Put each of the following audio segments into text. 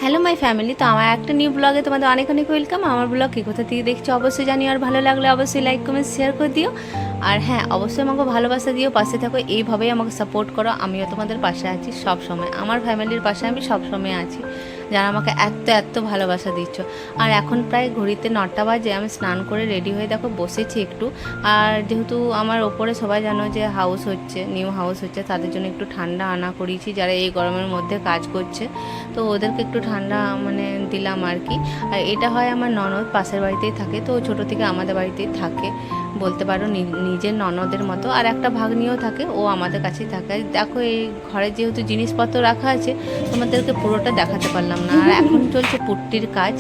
Hello my family, তো আমার একটা নিউ ব্লগে তোমাদের অনেক অনেক ওয়েলকাম। আমার ব্লগ কী কোথা থেকে দেখছো অবশ্যই জানিও, আর ভালো লাগলে অবশ্যই লাইক কমেন্ট শেয়ার করে দিও। আর হ্যাঁ, অবশ্যই আমাকে ভালোবাসা দিও, পাশে থাকো, এইভাবেই আমাকে সাপোর্ট করো। আমিও তোমাদের পাশে আছি সব সময়, আমার ফ্যামিলির পাশে আমি সব সময় আছি, যারা আমাকে এত এত ভালোবাসা দিচ্ছ। আর এখন প্রায় ঘড়িতে 9টা বাজে, আমি স্নান করে রেডি হয়ে দেখো বসেছি একটু। আর যেহেতু আমার ওপরে সবাই জানো যে হাউস হচ্ছে, নিউ হাউস হচ্ছে, তাদের জন্য একটু ঠান্ডা আনা করিয়েছি, যারা এই গরমের মধ্যে কাজ করছে, তো ওদেরকে একটু ঠান্ডা মানে দিলাম আর কি। আর এটা হয় আমার ননদ, পাশের বাড়িতেই থাকে, তো ছোটো থেকে আমাদের বাড়িতেই থাকে বলতে পারো, নিজের ননদের মতো। আর একটা ভাগ্নিও থাকে, ও আমাদের কাছেই থাকে। দেখো এই ঘরে যেহেতু জিনিসপত্র রাখা আছে, তোমাদেরকে পুরোটা দেখাতে পারলাম না। আর এখন চলছে পুট্টির কাজ।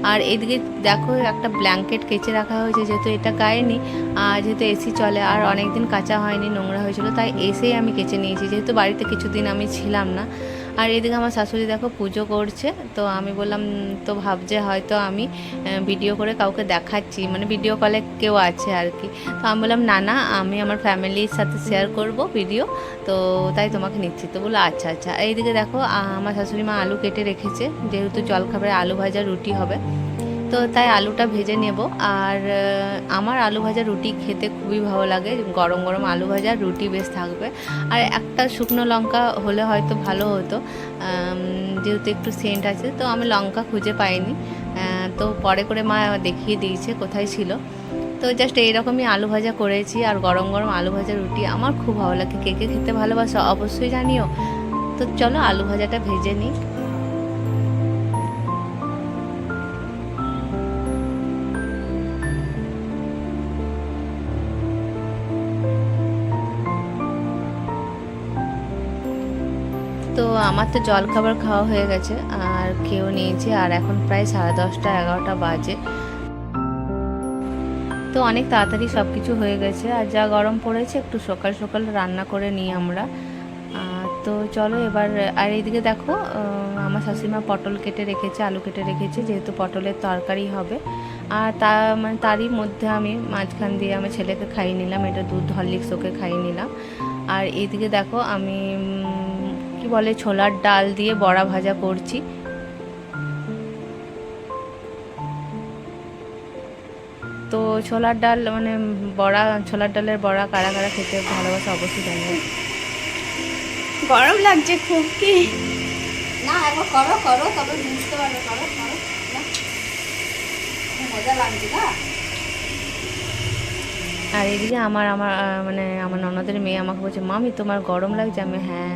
আর এদিকে দেখো একটা ব্ল্যাঙ্কেট কেচে রাখা হয়েছে, যেহেতু এটা গায়েনি, আর যেহেতু এসি চলে, আর অনেক দিন কাচা হয়নি, নোংরা হয়েছিল, তাই এসেই আমি কেচে নিয়েছি, যেহেতু বাড়িতে কিছুদিন আমি ছিলাম না। আর এদিকে আমার শাশুড়ি দেখো পুজো করছে, তো আমি বললাম, তো ভাবছে হয়তো আমি ভিডিও করে কাউকে দেখাচ্ছি, মানে ভিডিও কলে কেউ আছে আর কি। তো আমি বললাম না না, আমি আমার ফ্যামিলির সাথে শেয়ার করব ভিডিও, তো তাই তোমাকে নিচ্ছি। তো বললো আচ্ছা আচ্ছা। এইদিকে দেখো আমার শাশুড়ি মা আলু কেটে রেখেছে, যেহেতু জলখাবারে আলু ভাজা রুটি হবে, তো তাই আলুটা ভেজে নেব। আর আমার আলু ভাজা রুটি খেতে খুবই ভালো লাগে, গরম গরম আলু ভাজা রুটি বেশ থাকবে। আর একটা শুকনো লঙ্কা হলে হয়তো ভালো হতো, যেহেতু একটু সেন্ট আছে, তো আমি লঙ্কা খুঁজে পাইনি, তো পরে করে মা দেখিয়ে দিয়েছে কোথায় ছিল। তো জাস্ট এইরকমই আলু ভাজা করেছি, আর গরম গরম আলু ভাজা রুটি আমার খুব ভালো লাগে। কে কে খেতে ভালোবাসো অবশ্যই জানিও। তো চলো আলু ভাজাটা ভেজে নিই। তো আমার তো জলখাবার খাওয়া হয়ে গেছে, আর খেয়েও নিয়েছি, আর এখন প্রায় 10:30 11টা বাজে, তো অনেক তাড়াতাড়ি সব কিছু হয়ে গেছে। আর যা গরম পড়েছে, একটু সকাল সকাল রান্না করে নিই আমরা। তো চলো এবার। আর এইদিকে দেখো আমার শাশুড়িমা পটল কেটে রেখেছে, আলু কেটে রেখেছে, যেহেতু পটলের তরকারি হবে। আর মানে তারই মধ্যে আমি মাঝখান দিয়ে আমার ছেলেকে খাইয়ে নিলাম, এটা দুধ হরলিক্স ওকে খাইয়ে নিলাম। আর এইদিকে দেখো আমি কি বলে ছোলার ডাল দিয়ে বড়া ভাজা করছি। তো ছোলার ডাল মানে বড়া, ছোলার ডালের বড়া কারা কারা খেতে ভালোবাসে অবশ্যই জানিও। গরম লাগছে খুব কি না, একবার করো করো, তবে বুঝতে পারবে, করো করো, মজা লাগছে না। আর এদিকে আমার আমার মানে আমার ননদের মেয়ে আমাকে বলছে, মামি তোমার গরম লাগছে? আমি হ্যাঁ,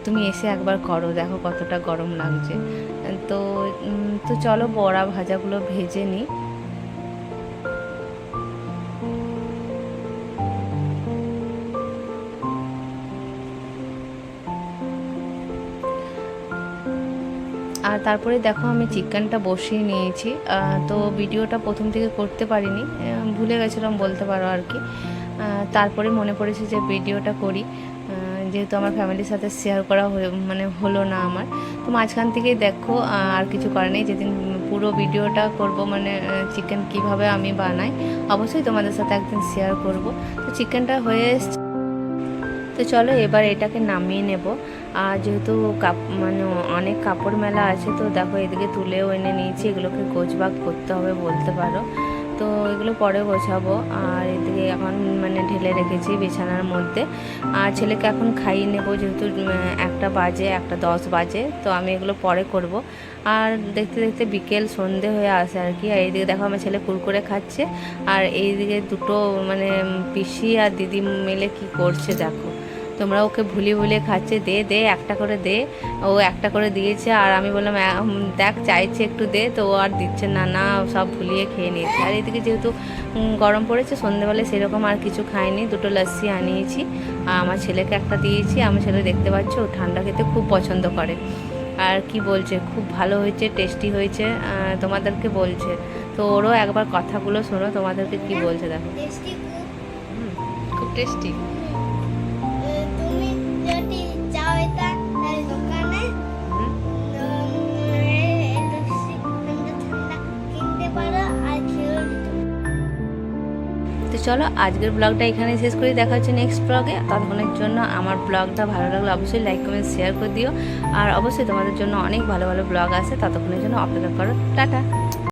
তুমি এসে একবার করো, দেখো কতটা গরম লাগছে। তো তো চলো বড়া ভাজাগুলো ভেজে নিই। আর তারপরে দেখো আমি চিকেনটা বসিয়ে নিয়েছি। তো ভিডিওটা প্রথম থেকে করতে পারিনি, ভুলে গেছিলাম বলতে পারো আর কি। তারপরে মনে পড়েছে যে ভিডিওটা করি, যেহেতু আমার ফ্যামিলির সাথে শেয়ার করা মানে হলো না আমার। তো মাঝখান থেকেই দেখো আর কিছু করে নেই, যেদিন পুরো ভিডিওটা করব, মানে চিকেন কিভাবে আমি বানাই অবশ্যই তোমাদের সাথে একদিন শেয়ার করব। তো চিকেনটা হয়ে এসছে, তো চলো এবার এটাকে নামিয়ে নেব। আর যেহেতু মানে অনেক কাপড় মেলা আছে, তো দেখো এদিকে তুলেও এনে নিয়েছি, এগুলোকে গোছবাগ করতে হবে বলতে পারো, তো এগুলো পরে গোছাবো। আর এদিকে এখন মানে ঢেলে রেখেছি বিছানার মধ্যে। আর ছেলেকে এখন খাইয়ে নেবো, যেহেতু 1টা বাজে, 1:10 বাজে, তো আমি এগুলো পরে করব। আর দেখতে দেখতে বিকেল সন্ধে হয়ে আসে আর কি। আর এইদিকে দেখো আমার ছেলে কুরকুরে খাচ্ছে, আর এইদিকে দুটো মানে পিসি আর দিদি মিলে কি করছে দেখো, তোমরা ওকে ভুলিয়ে ভুলিয়ে খাচ্ছে, দে দে একটা করে দে। ও একটা করে দিয়েছে, আর আমি বললাম দেখ চাইছে একটু দে, তো ও আর দিচ্ছে না, না সব ভুলিয়ে খেয়ে নিয়েছে। আর এদিকে যেহেতু গরম পড়েছে, সন্ধ্যেবেলায় সেরকম আর কিছু খাইনি, দুটো লস্যি আনিয়েছি, আর আমার ছেলেকে একটা দিয়েছি। আমার ছেলে দেখতে পাচ্ছ ও ঠান্ডা খেতে খুব পছন্দ করে, আর কি বলছে খুব ভালো হয়েছে, টেস্টি হয়েছে, তোমাদেরকে বলছে। তো ওরও একবার কথাগুলো শোনো, তোমাদেরকে কি বলছে দেখো। খুব টেস্টি। তুমি যদি যাও এটা দোকানে ঠান্ডা ঠান্ডা কিনতে পারো আর খেয়েও নিতে পারো। তো চলো আজকের ব্লগটা এখানে শেষ করি, দেখা হচ্ছে নেক্সট ব্লগে। ততক্ষণের জন্য আমার ব্লগটা ভালো লাগলে অবশ্যই লাইক কমেন্ট শেয়ার করে দিও, আর অবশ্যই তোমাদের জন্য অনেক ভালো ভালো ব্লগ আছে, ততক্ষণের জন্য অপেক্ষা করো। টাটা।